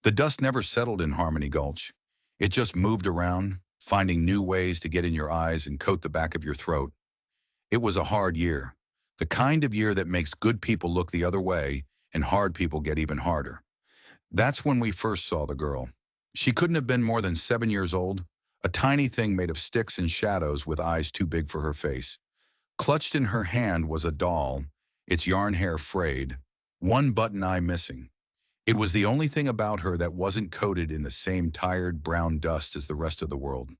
The dust never settled in Harmony Gulch. It just moved around, finding new ways to get in your eyes and coat the back of your throat. It was a hard year, the kind of year that makes good people look the other way and hard people get even harder. That's when we first saw the girl. She couldn't have been more than 7 years old, a tiny thing made of sticks and shadows with eyes too big for her face. Clutched in her hand was a doll, its yarn hair frayed, one button eye missing. It was the only thing about her that wasn't coated in the same tired brown dust as the rest of the world.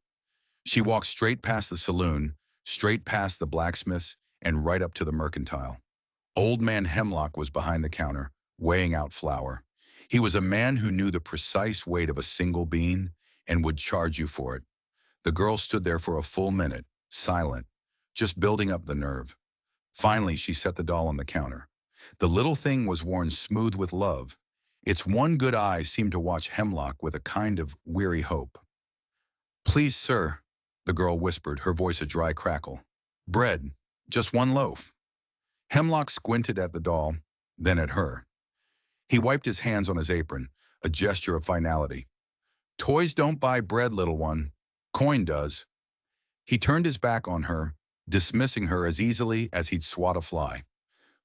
She walked straight past the saloon, straight past the blacksmith's, and right up to the mercantile. Old man Hemlock was behind the counter, weighing out flour. He was a man who knew the precise weight of a single bean and would charge you for it. The girl stood there for a full minute, silent, just building up the nerve. Finally, she set the doll on the counter. The little thing was worn smooth with love. Its one good eye seemed to watch Hemlock with a kind of weary hope. "Please, sir," the girl whispered, her voice a dry crackle. "Bread, just one loaf." Hemlock squinted at the doll, then at her. He wiped his hands on his apron, a gesture of finality. "Toys don't buy bread, little one. Coin does." He turned his back on her, dismissing her as easily as he'd swat a fly.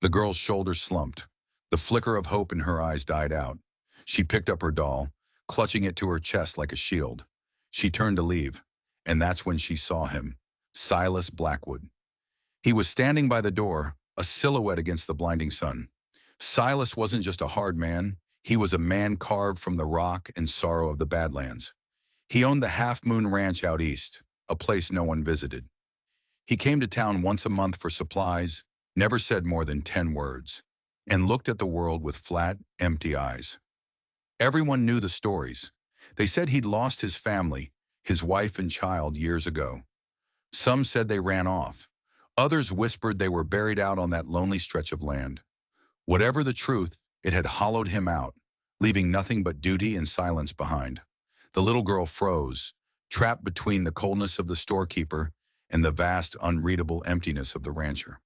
The girl's shoulders slumped. The flicker of hope in her eyes died out. She picked up her doll, clutching it to her chest like a shield. She turned to leave, and that's when she saw him, Silas Blackwood. He was standing by the door, a silhouette against the blinding sun. Silas wasn't just a hard man. He was a man carved from the rock and sorrow of the Badlands. He owned the Half Moon Ranch out east, a place no one visited. He came to town once a month for supplies, never said more than 10 words, and looked at the world with flat, empty eyes. Everyone knew the stories. They said he'd lost his family, his wife and child, years ago. Some said they ran off. Others whispered they were buried out on that lonely stretch of land. Whatever the truth, it had hollowed him out, leaving nothing but duty and silence behind. The little girl froze, trapped between the coldness of the storekeeper and the vast, unreadable emptiness of the rancher.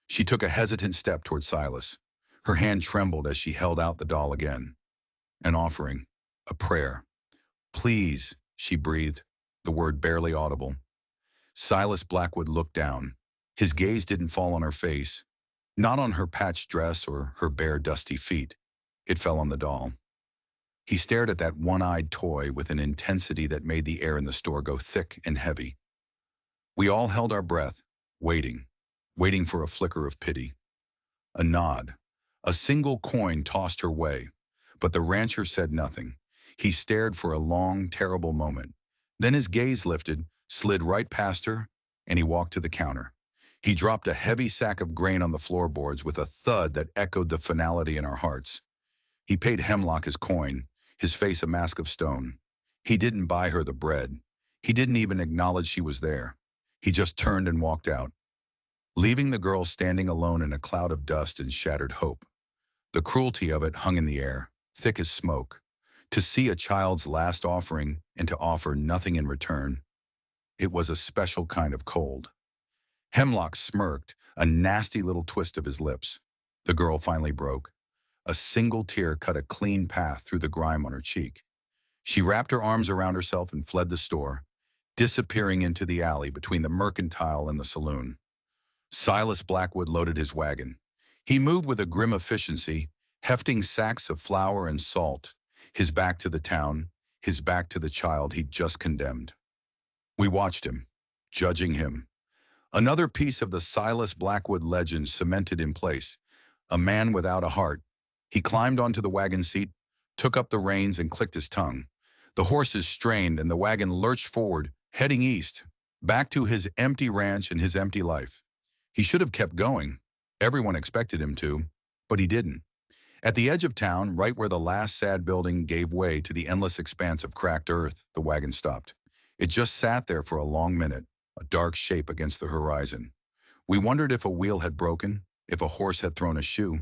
She took a hesitant step toward Silas. Her hand trembled as she held out the doll again. An offering, a prayer. "Please," she breathed, the word barely audible. Silas Blackwood looked down. His gaze didn't fall on her face, not on her patched dress or her bare, dusty feet. It fell on the doll. He stared at that one-eyed toy with an intensity that made the air in the store go thick and heavy. We all held our breath, waiting for a flicker of pity. A nod. A single coin tossed her way, but the rancher said nothing. He stared for a long, terrible moment. Then his gaze lifted, slid right past her, and he walked to the counter. He dropped a heavy sack of grain on the floorboards with a thud that echoed the finality in our hearts. He paid Hemlock his coin, his face a mask of stone. He didn't buy her the bread. He didn't even acknowledge she was there. He just turned and walked out, leaving the girl standing alone in a cloud of dust and shattered hope. The cruelty of it hung in the air, thick as smoke. To see a child's last offering and to offer nothing in return, it was a special kind of cold. Hemlock smirked, a nasty little twist of his lips. The girl finally broke. A single tear cut a clean path through the grime on her cheek. She wrapped her arms around herself and fled the store, disappearing into the alley between the mercantile and the saloon. Silas Blackwood loaded his wagon. He moved with a grim efficiency, hefting sacks of flour and salt, his back to the town, his back to the child he'd just condemned. We watched him, judging him. Another piece of the Silas Blackwood legend cemented in place. A man without a heart. He climbed onto the wagon seat, took up the reins and clicked his tongue. The horses strained and the wagon lurched forward, heading east, back to his empty ranch and his empty life. He should have kept going. Everyone expected him to, but he didn't. At the edge of town, right where the last sad building gave way to the endless expanse of cracked earth, the wagon stopped. It just sat there for a long minute, a dark shape against the horizon. We wondered if a wheel had broken, if a horse had thrown a shoe.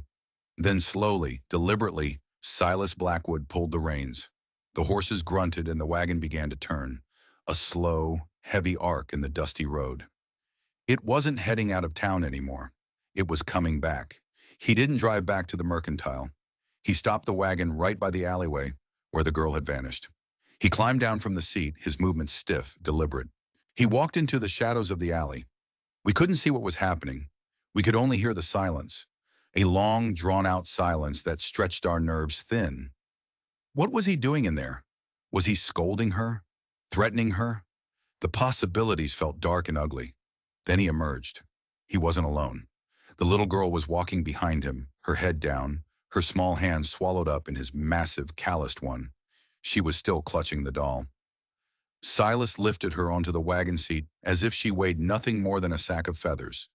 Then slowly, deliberately, Silas Blackwood pulled the reins. The horses grunted and the wagon began to turn, a slow, heavy arc in the dusty road. It wasn't heading out of town anymore. It was coming back. He didn't drive back to the mercantile. He stopped the wagon right by the alleyway, where the girl had vanished. He climbed down from the seat, his movements stiff, deliberate. He walked into the shadows of the alley. We couldn't see what was happening. We could only hear the silence, a long, drawn-out silence that stretched our nerves thin. What was he doing in there? Was he scolding her? Threatening her? The possibilities felt dark and ugly. Then he emerged. He wasn't alone. The little girl was walking behind him, her head down, her small hand swallowed up in his massive, calloused one. She was still clutching the doll. Silas lifted her onto the wagon seat as if she weighed nothing more than a sack of feathers.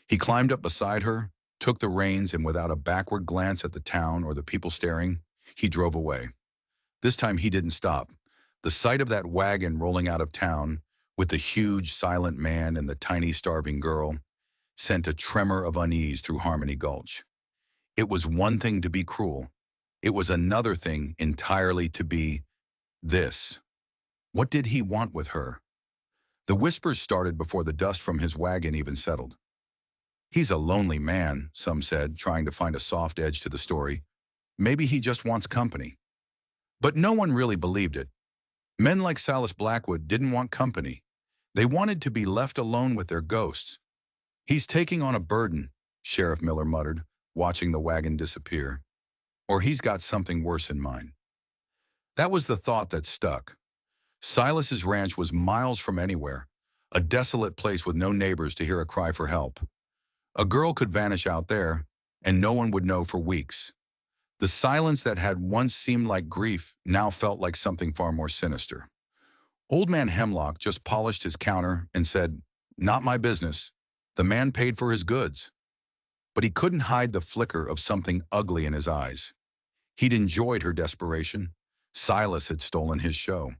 He climbed up beside her, took the reins, and without a backward glance at the town or the people staring, he drove away. This time he didn't stop. The sight of that wagon rolling out of town, with the huge, silent man and the tiny, starving girl, sent a tremor of unease through Harmony Gulch. It was one thing to be cruel. It was another thing entirely to be this. What did he want with her? The whispers started before the dust from his wagon even settled. He's a lonely man, some said, trying to find a soft edge to the story. Maybe he just wants company. But no one really believed it. Men like Silas Blackwood didn't want company. They wanted to be left alone with their ghosts. He's taking on a burden, Sheriff Miller muttered, watching the wagon disappear. Or he's got something worse in mind. That was the thought that stuck. Silas's ranch was miles from anywhere, a desolate place with no neighbors to hear a cry for help. A girl could vanish out there, and no one would know for weeks. The silence that had once seemed like grief now felt like something far more sinister. Old Man Hemlock just polished his counter and said, "Not my business." The man paid for his goods. But he couldn't hide the flicker of something ugly in his eyes. He'd enjoyed her desperation. Silas had stolen his show.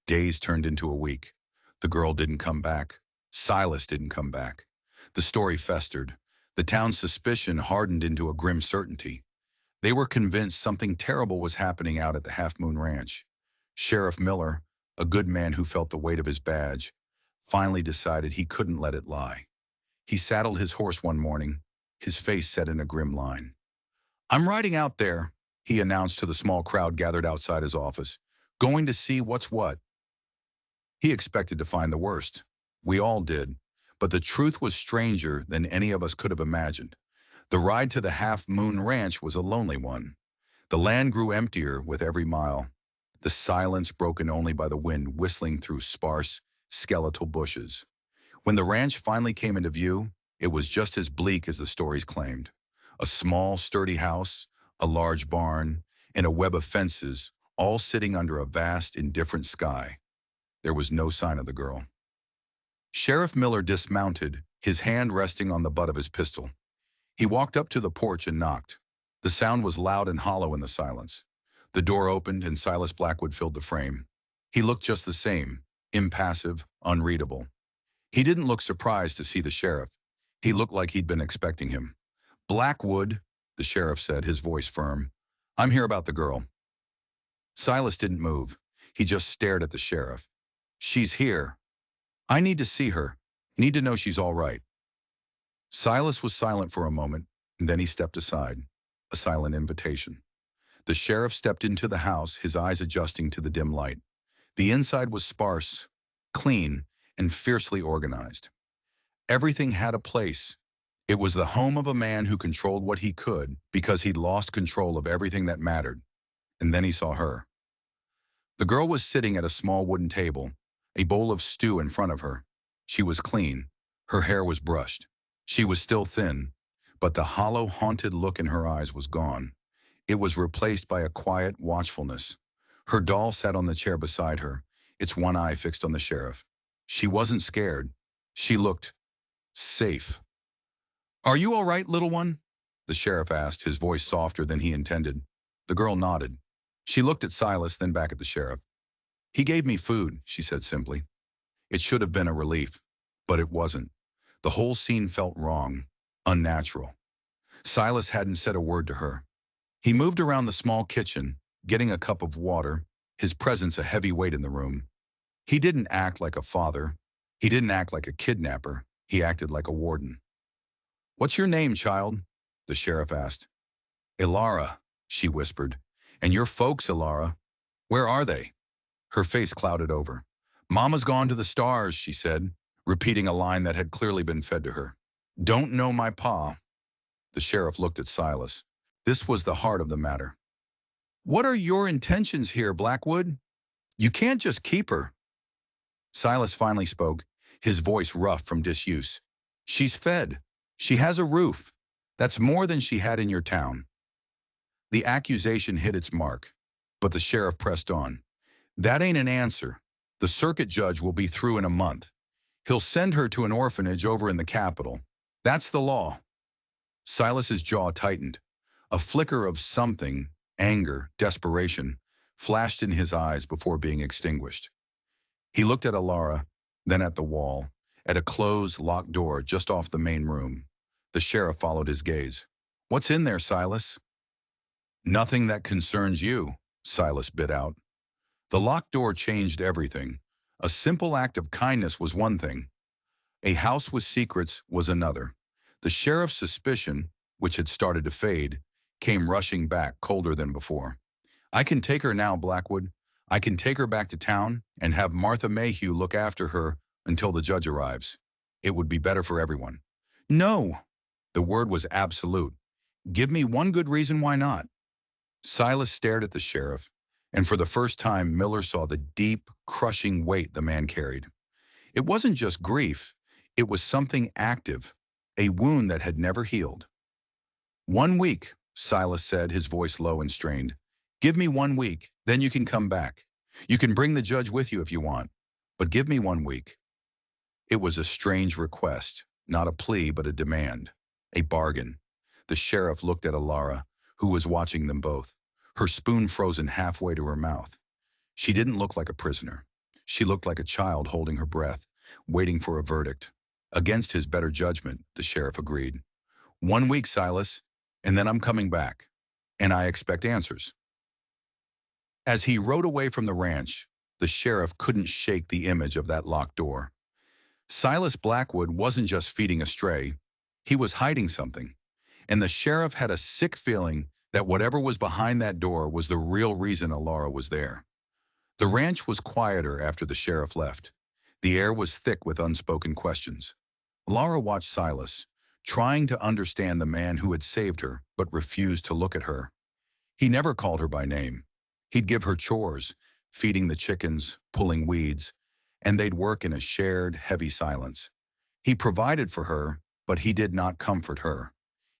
Days turned into a week. The girl didn't come back. Silas didn't come back. The story festered. The town's suspicion hardened into a grim certainty. They were convinced something terrible was happening out at the Half Moon Ranch. Sheriff Miller, a good man who felt the weight of his badge, finally decided he couldn't let it lie. He saddled his horse one morning, his face set in a grim line. "I'm riding out there," he announced to the small crowd gathered outside his office, "going to see what's what." He expected to find the worst. We all did. But the truth was stranger than any of us could have imagined. The ride to the Half Moon Ranch was a lonely one. The land grew emptier with every mile, the silence broken only by the wind whistling through sparse, skeletal bushes. When the ranch finally came into view, it was just as bleak as the stories claimed. A small, sturdy house, a large barn, and a web of fences, all sitting under a vast, indifferent sky. There was no sign of the girl. Sheriff Miller dismounted, his hand resting on the butt of his pistol. He walked up to the porch and knocked. The sound was loud and hollow in the silence. The door opened and Silas Blackwood filled the frame. He looked just the same, impassive, unreadable. He didn't look surprised to see the sheriff. He looked like he'd been expecting him. "Blackwood," the sheriff said, his voice firm. "I'm here about the girl." Silas didn't move. He just stared at the sheriff. "She's here. I need to see her. Need to know she's all right." Silas was silent for a moment, and then he stepped aside, a silent invitation. The sheriff stepped into the house, his eyes adjusting to the dim light. The inside was sparse, clean, and fiercely organized. Everything had a place. It was the home of a man who controlled what he could because he'd lost control of everything that mattered. And then he saw her. The girl was sitting at a small wooden table, a bowl of stew in front of her. She was clean. Her hair was brushed. She was still thin, but the hollow, haunted look in her eyes was gone. It was replaced by a quiet watchfulness. Her doll sat on the chair beside her, its one eye fixed on the sheriff. She wasn't scared. She looked safe. "Are you all right, little one?" the sheriff asked, his voice softer than he intended. The girl nodded. She looked at Silas, then back at the sheriff. "He gave me food," she said simply. It should have been a relief, but it wasn't. The whole scene felt wrong, unnatural. Silas hadn't said a word to her. He moved around the small kitchen, getting a cup of water, his presence a heavy weight in the room. He didn't act like a father. He didn't act like a kidnapper. He acted like a warden. "What's your name, child?" the sheriff asked. "Ilara," she whispered. "And your folks, Ilara?" Where are they? Her face clouded over. Mama's gone to the stars, she said, repeating a line that had clearly been fed to her. Don't know my pa. The sheriff looked at Silas. This was the heart of the matter. What are your intentions here, Blackwood? You can't just keep her. Silas finally spoke, his voice rough from disuse. She's fed. She has a roof. That's more than she had in your town. The accusation hit its mark, but the sheriff pressed on. That ain't an answer. The circuit judge will be through in a month. He'll send her to an orphanage over in the capital. That's the law. Silas's jaw tightened. A flicker of something, anger, desperation, flashed in his eyes before being extinguished. He looked at Alara, then at the wall, at a closed, locked door just off the main room. The sheriff followed his gaze. What's in there, Silas? Nothing that concerns you, Silas bit out. The locked door changed everything. A simple act of kindness was one thing. A house with secrets was another. The sheriff's suspicion, which had started to fade, came rushing back colder than before. I can take her now, Blackwood. I can take her back to town and have Martha Mayhew look after her until the judge arrives. It would be better for everyone. No! The word was absolute. Give me one good reason why not. Silas stared at the sheriff, and for the first time Miller saw the deep, crushing weight the man carried. It wasn't just grief, it was something active, a wound that had never healed. 1 week, Silas said, his voice low and strained. Give me 1 week, then you can come back. You can bring the judge with you if you want, but give me 1 week. It was a strange request, not a plea but a demand, a bargain. The sheriff looked at Alara, who was watching them both, her spoon frozen halfway to her mouth. She didn't look like a prisoner. She looked like a child holding her breath, waiting for a verdict. Against his better judgment, the sheriff agreed. 1 week, Silas, and then I'm coming back. And I expect answers. As he rode away from the ranch, the sheriff couldn't shake the image of that locked door. Silas Blackwood wasn't just feeding a stray. He was hiding something. And the sheriff had a sick feeling that whatever was behind that door was the real reason Alara was there. The ranch was quieter after the sheriff left. The air was thick with unspoken questions. Alara watched Silas, trying to understand the man who had saved her but refused to look at her. He never called her by name. He'd give her chores, feeding the chickens, pulling weeds, and they'd work in a shared, heavy silence. He provided for her, but he did not comfort her.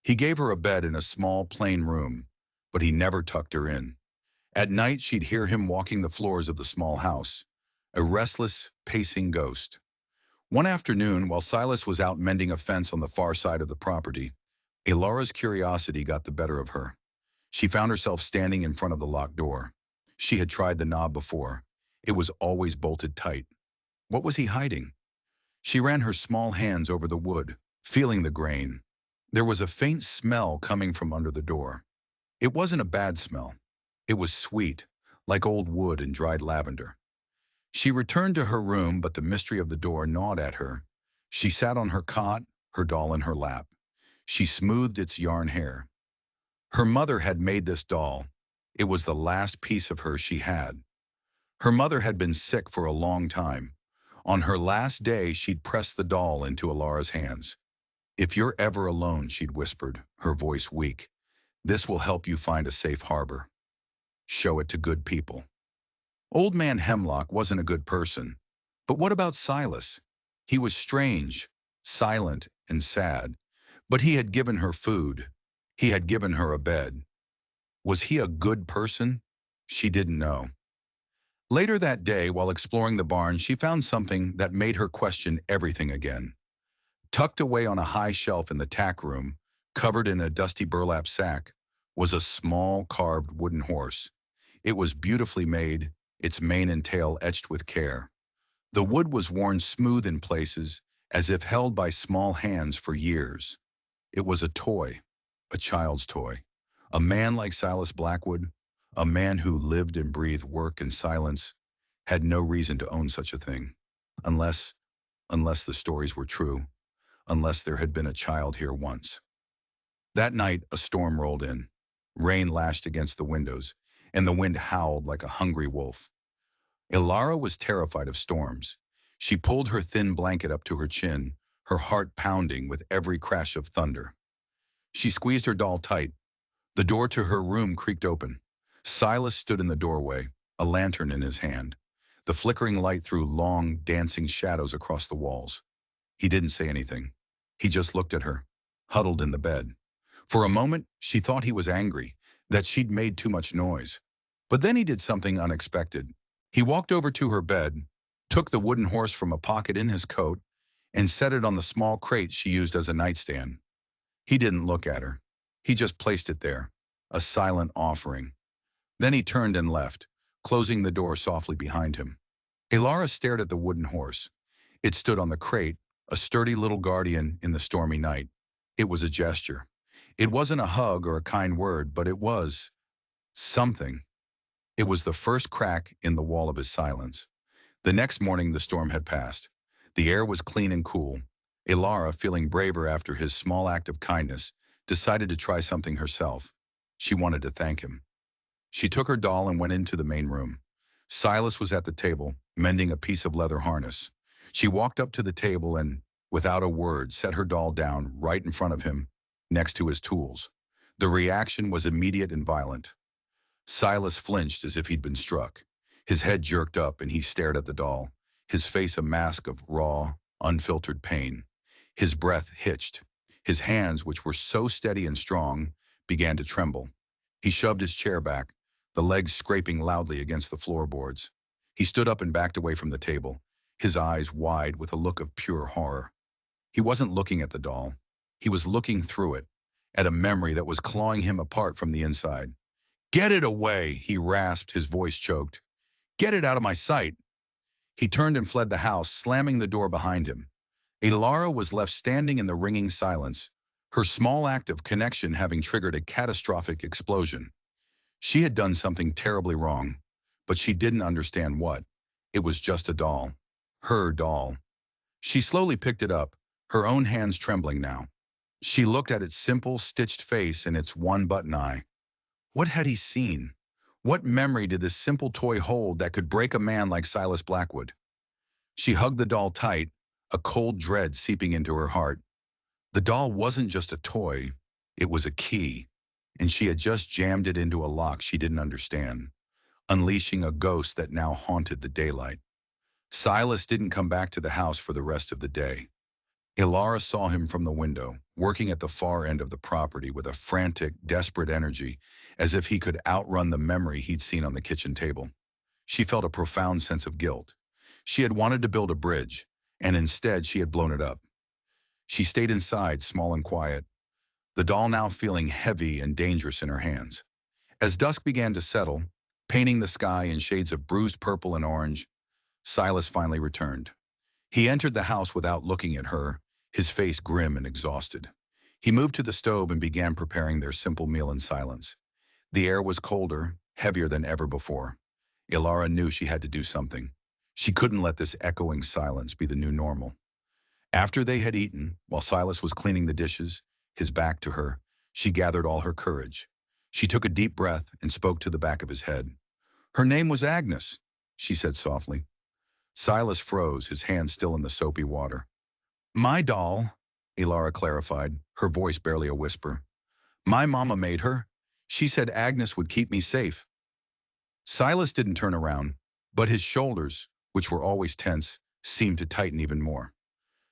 He gave her a bed in a small, plain room, but he never tucked her in. At night, she'd hear him walking the floors of the small house, a restless, pacing ghost. One afternoon, while Silas was out mending a fence on the far side of the property, Alara's curiosity got the better of her. She found herself standing in front of the locked door. She had tried the knob before. It was always bolted tight. What was he hiding? She ran her small hands over the wood, feeling the grain. There was a faint smell coming from under the door. It wasn't a bad smell. It was sweet, like old wood and dried lavender. She returned to her room, but the mystery of the door gnawed at her. She sat on her cot, her doll in her lap. She smoothed its yarn hair. Her mother had made this doll. It was the last piece of her she had. Her mother had been sick for a long time. On her last day, she'd pressed the doll into Alara's hands. If you're ever alone, she'd whispered, her voice weak, this will help you find a safe harbor. Show it to good people. Old man Hemlock wasn't a good person. But what about Silas? He was strange, silent, and sad. But he had given her food. He had given her a bed. Was he a good person? She didn't know. Later that day, while exploring the barn, she found something that made her question everything again. Tucked away on a high shelf in the tack room, covered in a dusty burlap sack, was a small carved wooden horse. It was beautifully made, its mane and tail etched with care. The wood was worn smooth in places, as if held by small hands for years. It was a toy, a child's toy. A man like Silas Blackwood, a man who lived and breathed work and silence, had no reason to own such a thing. Unless the stories were true. Unless there had been a child here once. That night, a storm rolled in. Rain lashed against the windows, and the wind howled like a hungry wolf. Ilara was terrified of storms. She pulled her thin blanket up to her chin, her heart pounding with every crash of thunder. She squeezed her doll tight. The door to her room creaked open. Silas stood in the doorway, a lantern in his hand. The flickering light threw long, dancing shadows across the walls. He didn't say anything. He just looked at her, huddled in the bed. For a moment, she thought he was angry, that she'd made too much noise. But then he did something unexpected. He walked over to her bed, took the wooden horse from a pocket in his coat, and set it on the small crate she used as a nightstand. He didn't look at her. He just placed it there, a silent offering. Then he turned and left, closing the door softly behind him. Ilara stared at the wooden horse. It stood on the crate, a sturdy little guardian in the stormy night. It was a gesture. It wasn't a hug or a kind word, but it was something. It was the first crack in the wall of his silence. The next morning, the storm had passed. The air was clean and cool. Ilara, feeling braver after his small act of kindness, decided to try something herself. She wanted to thank him. She took her doll and went into the main room. Silas was at the table, mending a piece of leather harness. She walked up to the table and, without a word, set her doll down right in front of him, next to his tools. The reaction was immediate and violent. Silas flinched as if he'd been struck. His head jerked up and he stared at the doll, his face a mask of raw, unfiltered pain. His breath hitched. His hands, which were so steady and strong, began to tremble. He shoved his chair back, the legs scraping loudly against the floorboards. He stood up and backed away from the table, his eyes wide with a look of pure horror. He wasn't looking at the doll. He was looking through it, at a memory that was clawing him apart from the inside. "Get it away," he rasped, his voice choked. "Get it out of my sight." He turned and fled the house, slamming the door behind him. Ilara was left standing in the ringing silence, her small act of connection having triggered a catastrophic explosion. She had done something terribly wrong, but she didn't understand what. It was just a doll. Her doll. She slowly picked it up, her own hands trembling now. She looked at its simple, stitched face and its one-button eye. What had he seen? What memory did this simple toy hold that could break a man like Silas Blackwood? She hugged the doll tight, a cold dread seeping into her heart. The doll wasn't just a toy, it was a key, and she had just jammed it into a lock she didn't understand, unleashing a ghost that now haunted the daylight. Silas didn't come back to the house for the rest of the day. Ilara saw him from the window, working at the far end of the property with a frantic, desperate energy, as if he could outrun the memory he'd seen on the kitchen table. She felt a profound sense of guilt. She had wanted to build a bridge, and instead she had blown it up. She stayed inside, small and quiet, the doll now feeling heavy and dangerous in her hands. As dusk began to settle, painting the sky in shades of bruised purple and orange, Silas finally returned. He entered the house without looking at her, his face grim and exhausted. He moved to the stove and began preparing their simple meal in silence. The air was colder, heavier than ever before. Ilara knew she had to do something. She couldn't let this echoing silence be the new normal. After they had eaten, while Silas was cleaning the dishes, his back to her, she gathered all her courage. She took a deep breath and spoke to the back of his head. "Her name was Agnes," she said softly. Silas froze, his hands still in the soapy water. "My doll," Ilara clarified, her voice barely a whisper. "My mama made her. She said Agnes would keep me safe." Silas didn't turn around, but his shoulders, which were always tense, seemed to tighten even more.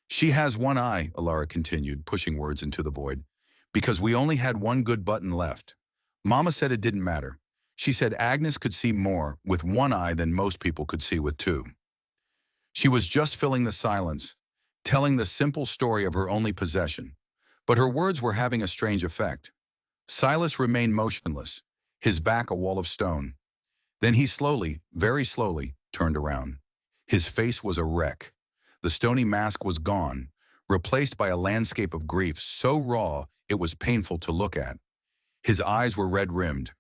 "She has one eye," Ilara continued, pushing words into the void, "because we only had one good button left. Mama said it didn't matter. She said Agnes could see more with one eye than most people could see with two." She was just filling the silence, telling the simple story of her only possession, but her words were having a strange effect. Silas remained motionless, his back a wall of stone. Then he slowly, very slowly, turned around. His face was a wreck. The stony mask was gone, replaced by a landscape of grief so raw it was painful to look at. His eyes were red-rimmed.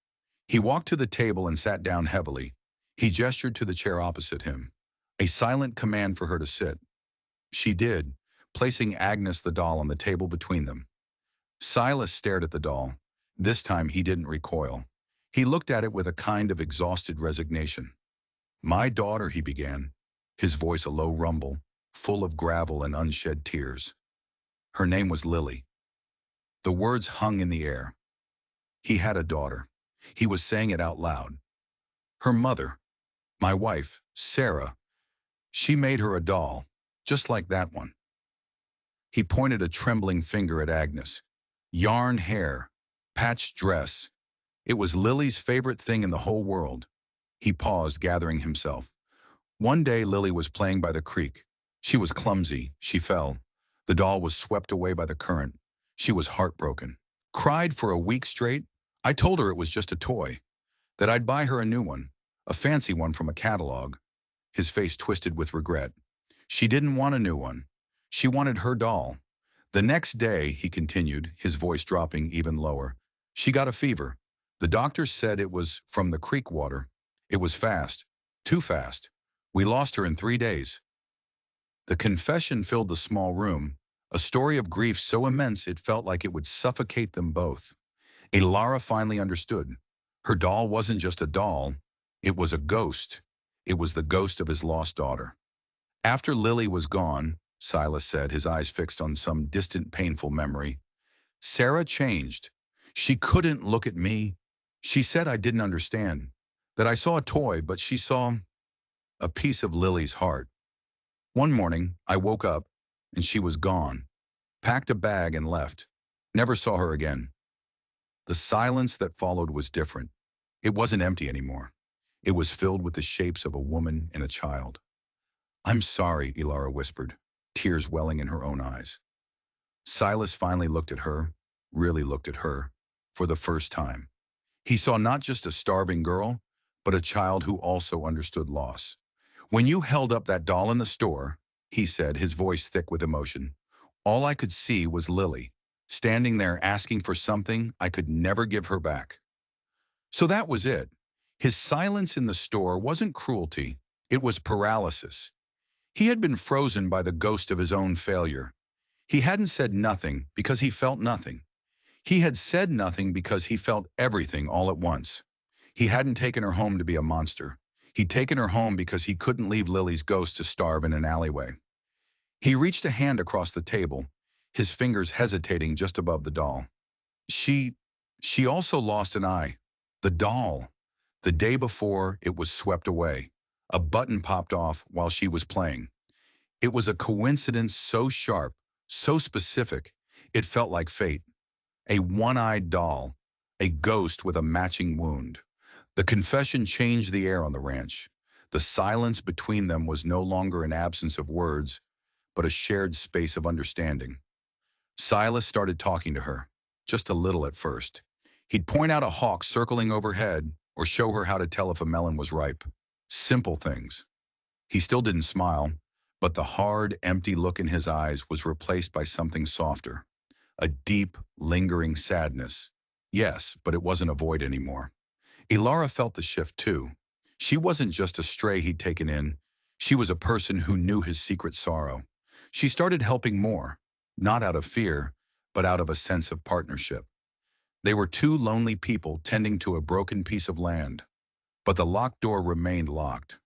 He walked to the table and sat down heavily. He gestured to the chair opposite him, a silent command for her to sit. She did, placing Agnes the doll on the table between them. Silas stared at the doll. This time he didn't recoil. He looked at it with a kind of exhausted resignation. "My daughter," he began, his voice a low rumble, full of gravel and unshed tears. Her name was Lily. The words hung in the air. He had a daughter. He was saying it out loud. Her mother, my wife, Sarah, she made her a doll, just like that one. He pointed a trembling finger at Agnes. Yarn hair, patched dress. It was Lily's favorite thing in the whole world. He paused, gathering himself. One day Lily was playing by the creek. She was clumsy. She fell. The doll was swept away by the current. She was heartbroken. Cried for a week straight. I told her it was just a toy, that I'd buy her a new one, a fancy one from a catalog. His face twisted with regret. She didn't want a new one. She wanted her doll. The next day, he continued, his voice dropping even lower, she got a fever. The doctor said it was from the creek water. It was fast. Too fast. We lost her in 3 days. The confession filled the small room, a story of grief so immense it felt like it would suffocate them both. Lara finally understood. Her doll wasn't just a doll. It was a ghost. It was the ghost of his lost daughter. After Lily was gone, Silas said, his eyes fixed on some distant, painful memory, Sarah changed. She couldn't look at me. She said I didn't understand, that I saw a toy, but she saw a piece of Lily's heart. One morning, I woke up, and she was gone, packed a bag and left. Never saw her again. The silence that followed was different. It wasn't empty anymore. It was filled with the shapes of a woman and a child. I'm sorry, Ilara whispered, tears welling in her own eyes. Silas finally looked at her, really looked at her, for the first time. He saw not just a starving girl, but a child who also understood loss. When you held up that doll in the store, he said, his voice thick with emotion, all I could see was Lily, standing there asking for something I could never give her back. So that was it. His silence in the store wasn't cruelty, it was paralysis. He had been frozen by the ghost of his own failure. He hadn't said nothing because he felt nothing. He had said nothing because he felt everything all at once. He hadn't taken her home to be a monster. He'd taken her home because he couldn't leave Lily's ghost to starve in an alleyway. He reached a hand across the table, his fingers hesitating just above the doll. She also lost an eye. The doll. The day before, it was swept away. A button popped off while she was playing. It was a coincidence so sharp, so specific, it felt like fate. A one-eyed doll, a ghost with a matching wound. The confession changed the air on the ranch. The silence between them was no longer an absence of words, but a shared space of understanding. Silas started talking to her, just a little at first. He'd point out a hawk circling overhead or show her how to tell if a melon was ripe. Simple things. He still didn't smile, but the hard, empty look in his eyes was replaced by something softer. A deep, lingering sadness. Yes, but it wasn't a void anymore. Ilara felt the shift too. She wasn't just a stray he'd taken in. She was a person who knew his secret sorrow. She started helping more, not out of fear, but out of a sense of partnership. They were two lonely people tending to a broken piece of land, but the locked door remained locked.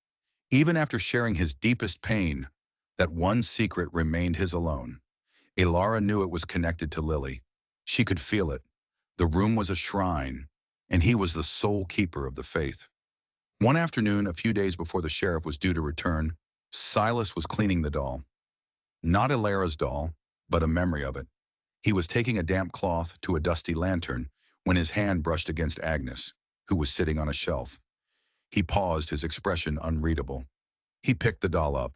Even after sharing his deepest pain, that one secret remained his alone. Ilara knew it was connected to Lily. She could feel it. The room was a shrine, and he was the sole keeper of the faith. One afternoon, a few days before the sheriff was due to return, Silas was cleaning the doll. Not Ilara's doll, but a memory of it. He was taking a damp cloth to a dusty lantern when his hand brushed against Agnes, who was sitting on a shelf. He paused, his expression unreadable. He picked the doll up.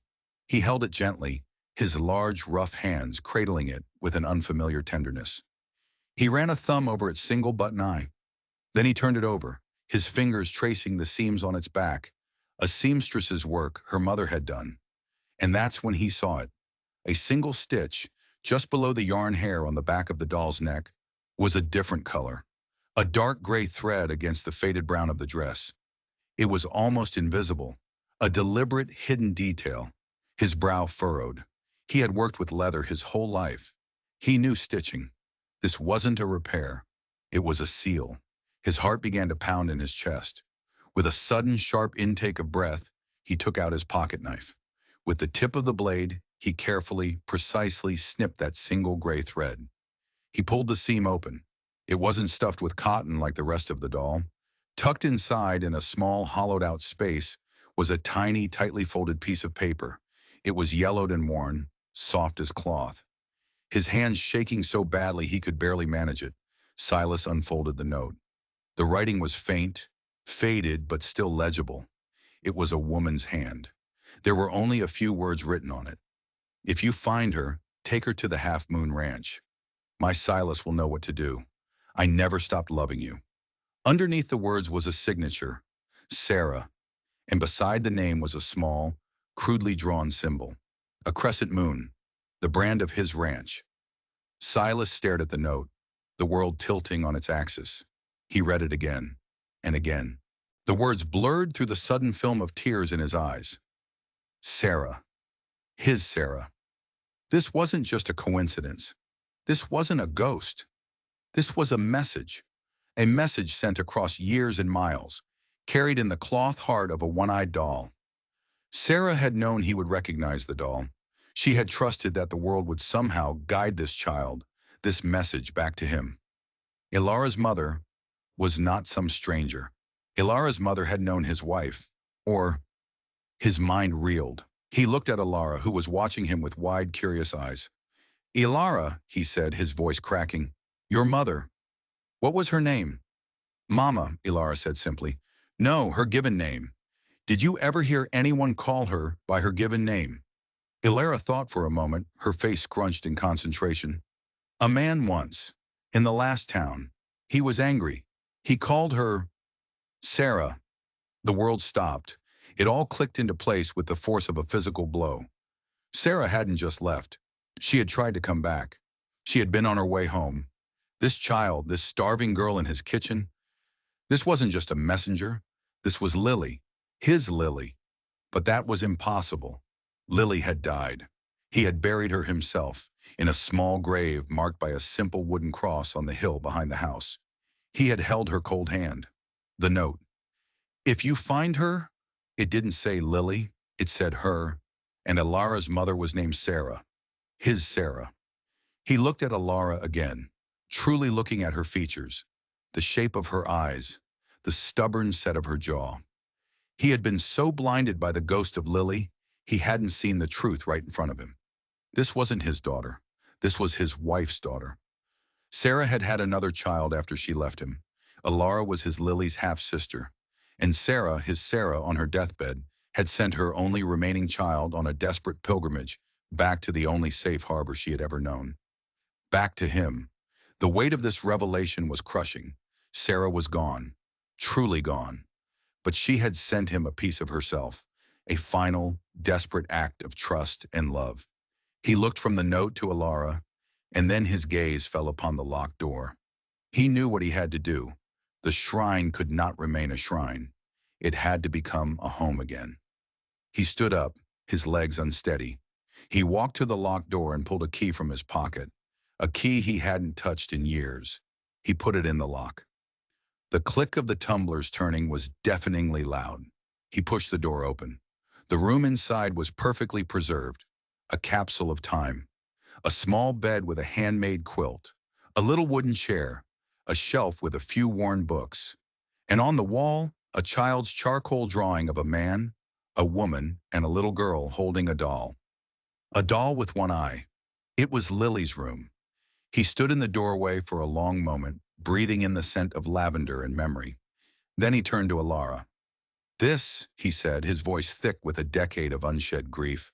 He held it gently, his large, rough hands cradling it with an unfamiliar tenderness. He ran a thumb over its single button eye. Then he turned it over, his fingers tracing the seams on its back, a seamstress's work her mother had done. And that's when he saw it. A single stitch, just below the yarn hair on the back of the doll's neck, was a different color, a dark gray thread against the faded brown of the dress. It was almost invisible, a deliberate hidden detail. His brow furrowed. He had worked with leather his whole life. He knew stitching. This wasn't a repair. It was a seal. His heart began to pound in his chest. With a sudden, sharp intake of breath, he took out his pocket knife. With the tip of the blade, he carefully, precisely snipped that single gray thread. He pulled the seam open. It wasn't stuffed with cotton like the rest of the doll. Tucked inside in a small, hollowed-out space was a tiny, tightly folded piece of paper. It was yellowed and worn, soft as cloth. His hands shaking so badly he could barely manage it, Silas unfolded the note. The writing was faint, faded, but still legible. It was a woman's hand. There were only a few words written on it. If you find her, take her to the Half Moon Ranch. My Silas will know what to do. I never stopped loving you. Underneath the words was a signature, Sarah, and beside the name was a small, crudely drawn symbol, a crescent moon, the brand of his ranch. Silas stared at the note, the world tilting on its axis. He read it again and again. The words blurred through the sudden film of tears in his eyes. Sarah. His Sarah. This wasn't just a coincidence. This wasn't a ghost. This was a message sent across years and miles, carried in the cloth heart of a one-eyed doll. Sarah had known he would recognize the doll. She had trusted that the world would somehow guide this child, this message back to him. Ilara's mother was not some stranger. Ilara's mother had known his wife, or his mind reeled. He looked at Ilara, who was watching him with wide, curious eyes. Ilara, he said, his voice cracking. Your mother. What was her name? Mama, Ilara said simply. No, her given name. Did you ever hear anyone call her by her given name? Ilara thought for a moment, her face scrunched in concentration. A man once, in the last town. He was angry. He called her Sarah. The world stopped. It all clicked into place with the force of a physical blow. Sarah hadn't just left. She had tried to come back. She had been on her way home. This child, this starving girl in his kitchen, this wasn't just a messenger. This was Lily, his Lily. But that was impossible. Lily had died. He had buried her himself in a small grave marked by a simple wooden cross on the hill behind the house. He had held her cold hand. The note. If you find her, it didn't say Lily, it said her, and Ilara's mother was named Sarah, his Sarah. He looked at Ilara again, truly looking at her features, the shape of her eyes, the stubborn set of her jaw. He had been so blinded by the ghost of Lily, he hadn't seen the truth right in front of him. This wasn't his daughter. This was his wife's daughter. Sarah had had another child after she left him. Ilara was his Lily's half-sister, and Sarah, his Sarah, on her deathbed, had sent her only remaining child on a desperate pilgrimage back to the only safe harbor she had ever known. Back to him. The weight of this revelation was crushing. Sarah was gone, truly gone. But she had sent him a piece of herself, a final, desperate act of trust and love. He looked from the note to Ilara, and then his gaze fell upon the locked door. He knew what he had to do. The shrine could not remain a shrine. It had to become a home again. He stood up, his legs unsteady. He walked to the locked door and pulled a key from his pocket, a key he hadn't touched in years. He put it in the lock. The click of the tumblers turning was deafeningly loud. He pushed the door open. The room inside was perfectly preserved, a capsule of time. A small bed with a handmade quilt, a little wooden chair, a shelf with a few worn books, and on the wall, a child's charcoal drawing of a man, a woman, and a little girl holding a doll. A doll with one eye. It was Lily's room. He stood in the doorway for a long moment, breathing in the scent of lavender and memory. Then he turned to Ilara. This, he said, his voice thick with a decade of unshed grief,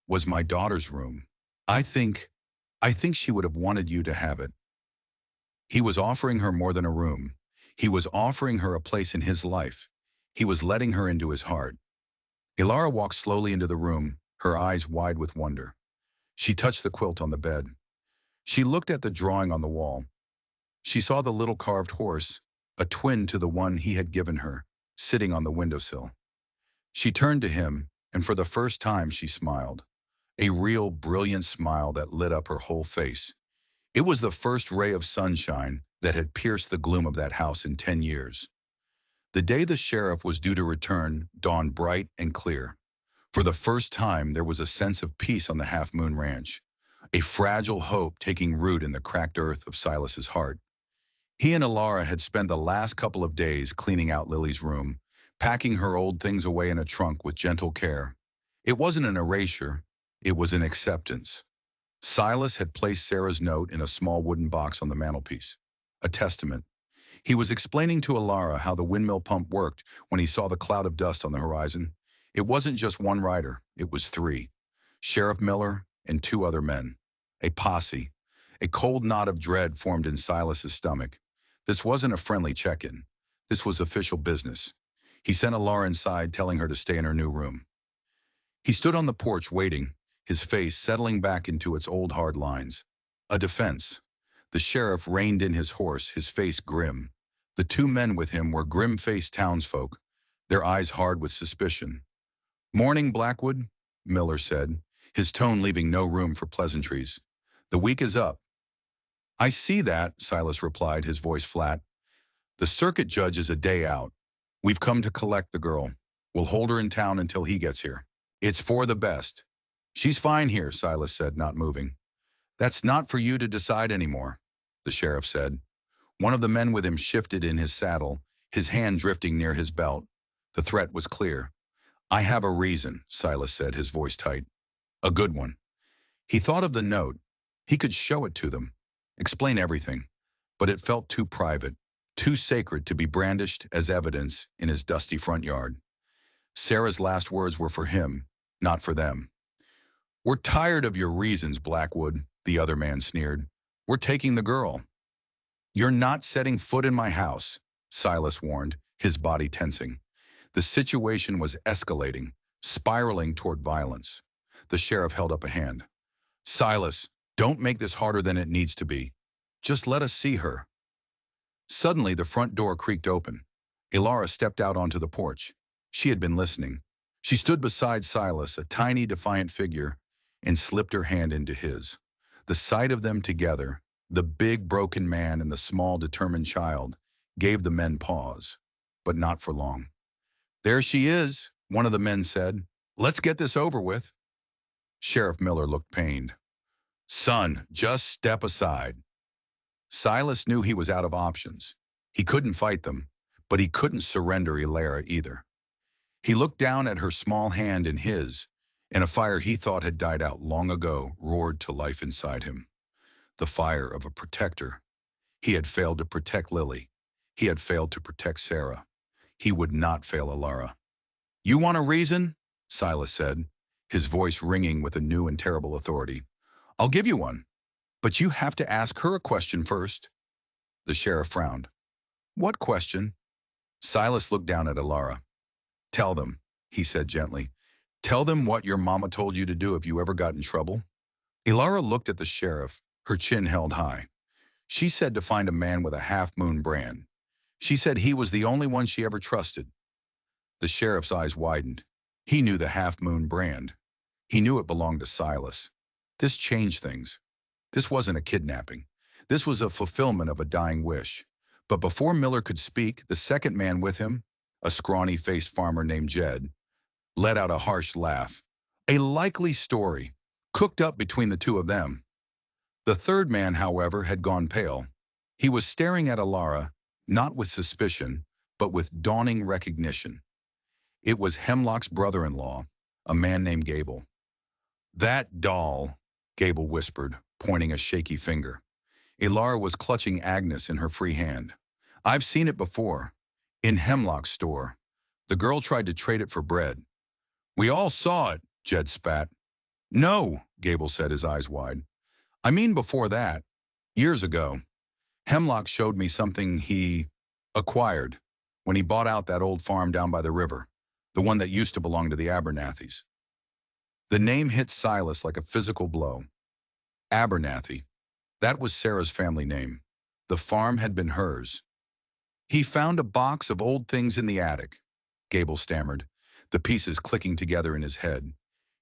was my daughter's room. I think she would have wanted you to have it. He was offering her more than a room. He was offering her a place in his life. He was letting her into his heart. Ilara walked slowly into the room, her eyes wide with wonder. She touched the quilt on the bed. She looked at the drawing on the wall. She saw the little carved horse, a twin to the one he had given her, sitting on the windowsill. She turned to him, and for the first time she smiled. A real, brilliant smile that lit up her whole face. It was the first ray of sunshine, that had pierced the gloom of that house in 10 years. The day the sheriff was due to return dawned bright and clear. For the first time, there was a sense of peace on the Half Moon Ranch, a fragile hope taking root in the cracked earth of Silas's heart. He and Alara had spent the last couple of days cleaning out Lily's room, packing her old things away in a trunk with gentle care. It wasn't an erasure, it was an acceptance. Silas had placed Sarah's note in a small wooden box on the mantelpiece, a testament. He was explaining to Alara how the windmill pump worked when he saw the cloud of dust on the horizon. It wasn't just one rider, it was three. Sheriff Miller and two other men. A posse. A cold knot of dread formed in Silas's stomach. This wasn't a friendly check-in. This was official business. He sent Alara inside, telling her to stay in her new room. He stood on the porch waiting, his face settling back into its old hard lines. A defense. The sheriff reined in his horse, his face grim. The two men with him were grim-faced townsfolk, their eyes hard with suspicion. "Morning, Blackwood," Miller said, his tone leaving no room for pleasantries. "The week is up." "I see that," Silas replied, his voice flat. "The circuit judge is a day out. We've come to collect the girl. We'll hold her in town until he gets here. It's for the best." "She's fine here," Silas said, not moving. "That's not for you to decide anymore," the sheriff said. One of the men with him shifted in his saddle, his hand drifting near his belt. The threat was clear. "I have a reason," Silas said, his voice tight. "A good one." He thought of the note. He could show it to them, explain everything, but it felt too private, too sacred to be brandished as evidence in his dusty front yard. Sarah's last words were for him, not for them. "We're tired of your reasons, Blackwood," the other man sneered. "We're taking the girl." "You're not setting foot in my house," Silas warned, his body tensing. The situation was escalating, spiraling toward violence. The sheriff held up a hand. "Silas, don't make this harder than it needs to be. Just let us see her." Suddenly, the front door creaked open. Alara stepped out onto the porch. She had been listening. She stood beside Silas, a tiny, defiant figure, and slipped her hand into his. The sight of them together, the big, broken man and the small, determined child, gave the men pause, but not for long. "There she is," one of the men said. "Let's get this over with." Sheriff Miller looked pained. "Son, just step aside." Silas knew he was out of options. He couldn't fight them, but he couldn't surrender Alara either. He looked down at her small hand in his, and a fire he thought had died out long ago roared to life inside him. The fire of a protector. He had failed to protect Lily. He had failed to protect Sarah. He would not fail Alara. "You want a reason?" Silas said, his voice ringing with a new and terrible authority. "I'll give you one, but you have to ask her a question first." The sheriff frowned. "What question?" Silas looked down at Alara. "Tell them," he said gently. "Tell them what your mama told you to do if you ever got in trouble." Alara looked at the sheriff, her chin held high. "She said to find a man with a half-moon brand. She said he was the only one she ever trusted." The sheriff's eyes widened. He knew the half-moon brand. He knew it belonged to Silas. This changed things. This wasn't a kidnapping. This was a fulfillment of a dying wish. But before Miller could speak, the second man with him, a scrawny-faced farmer named Jed, let out a harsh laugh. A likely story, cooked up between the two of them. The third man, however, had gone pale. He was staring at Alara, not with suspicion, but with dawning recognition. It was Hemlock's brother-in-law, a man named Gable. "That doll," Gable whispered, pointing a shaky finger. Alara was clutching Agnes in her free hand. "I've seen it before. In Hemlock's store. The girl tried to trade it for bread." "We all saw it," Jed spat. "No," Gable said, his eyes wide. "I mean before that. Years ago. Hemlock showed me something he acquired when he bought out that old farm down by the river, the one that used to belong to the Abernathys." The name hit Silas like a physical blow. Abernathy. That was Sarah's family name. The farm had been hers. "He found a box of old things in the attic," Gable stammered, the pieces clicking together in his head.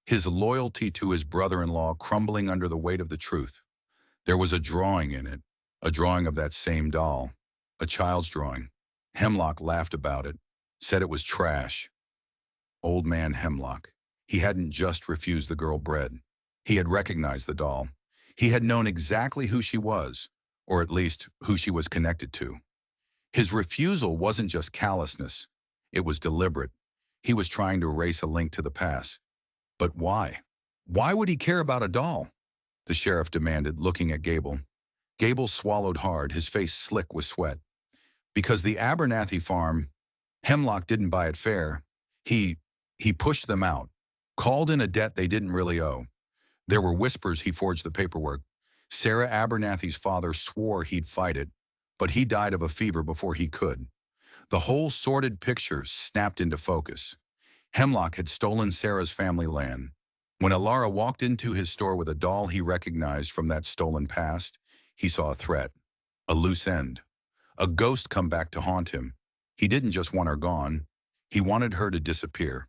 His loyalty to his brother-in-law crumbling under the weight of the truth. There was a drawing in it, A drawing of that same doll. A child's drawing. Hemlock laughed about it, said it was trash. Old man Hemlock. He hadn't just refused the girl bread. He had recognized the doll. He had known exactly who she was, or at least who she was connected to. His refusal wasn't just callousness. It was deliberate. He was trying to erase a link to the past. But why? Why would he care about a doll? The sheriff demanded, looking at Gable. Gable swallowed hard, his face slick with sweat. Because the Abernathy farm, Hemlock didn't buy it fair. He pushed them out, called in a debt they didn't really owe. There were whispers he forged the paperwork. Sarah Abernathy's father swore he'd fight it, but he died of a fever before he could. The whole sordid picture snapped into focus. Hemlock had stolen Sarah's family land. When Alara walked into his store with a doll he recognized from that stolen past, he saw a threat, a loose end, a ghost come back to haunt him. He didn't just want her gone. He wanted her to disappear.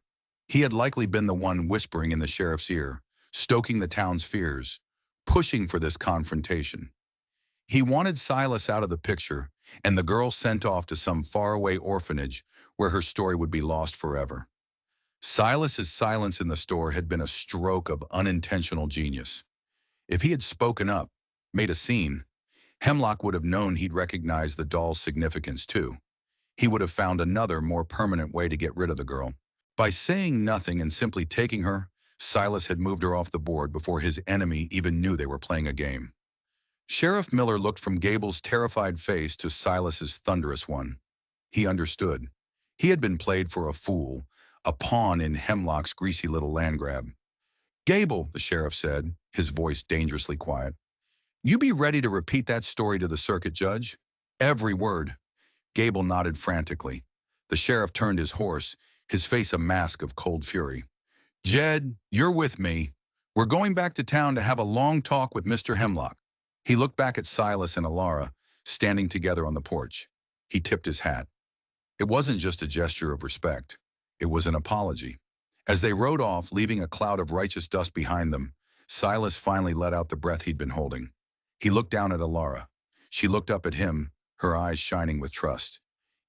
He had likely been the one whispering in the sheriff's ear, stoking the town's fears, pushing for this confrontation. He wanted Silas out of the picture and the girl sent off to some faraway orphanage where her story would be lost forever. Silas's silence in the store had been a stroke of unintentional genius. If he had spoken up, made a scene, Hemlock would have known he'd recognize the doll's significance too. He would have found another, more permanent way to get rid of the girl. By saying nothing and simply taking her, Silas had moved her off the board before his enemy even knew they were playing a game. Sheriff Miller looked from Gable's terrified face to Silas's thunderous one. He understood. He had been played for a fool, a pawn in Hemlock's greasy little land grab. "Gable," the sheriff said, his voice dangerously quiet, "you be ready to repeat that story to the circuit judge? Every word." Gable nodded frantically. The sheriff turned his horse, his face a mask of cold fury. "Jed, you're with me. We're going back to town to have a long talk with Mr. Hemlock." He looked back at Silas and Alara, standing together on the porch. He tipped his hat. It wasn't just a gesture of respect. It was an apology. As they rode off, leaving a cloud of righteous dust behind them, Silas finally let out the breath he'd been holding. He looked down at Alara. She looked up at him, her eyes shining with trust.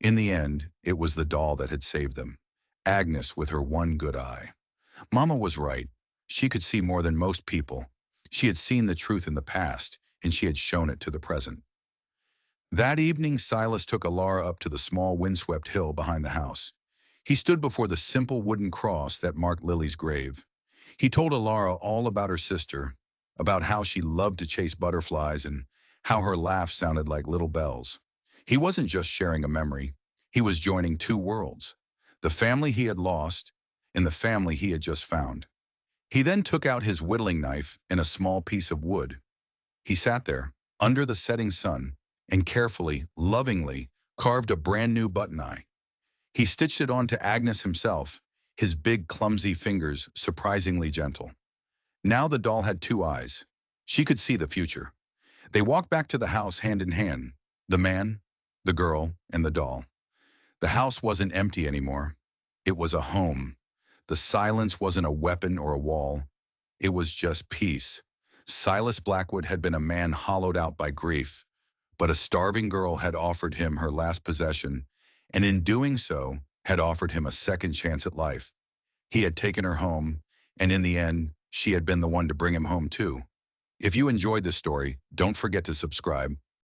In the end, it was the doll that had saved them. Agnes with her one good eye. Mama was right. She could see more than most people. She had seen the truth in the past, and she had shown it to the present. That evening, Silas took Alara up to the small windswept hill behind the house. He stood before the simple wooden cross that marked Lily's grave. He told Alara all about her sister, about how she loved to chase butterflies and how her laugh sounded like little bells. He wasn't just sharing a memory. He was joining two worlds, the family he had lost and the family he had just found. He then took out his whittling knife and a small piece of wood. He sat there, under the setting sun, and carefully, lovingly, carved a brand new button eye. He stitched it onto Agnes himself, his big, clumsy fingers surprisingly gentle. Now the doll had two eyes. She could see the future. They walked back to the house hand in hand, the man, the girl, and the doll. The house wasn't empty anymore. It was a home. The silence wasn't a weapon or a wall. It was just peace. Silas Blackwood had been a man hollowed out by grief, but a starving girl had offered him her last possession, and in doing so, had offered him a second chance at life. He had taken her home, and in the end, she had been the one to bring him home too. If you enjoyed this story, don't forget to subscribe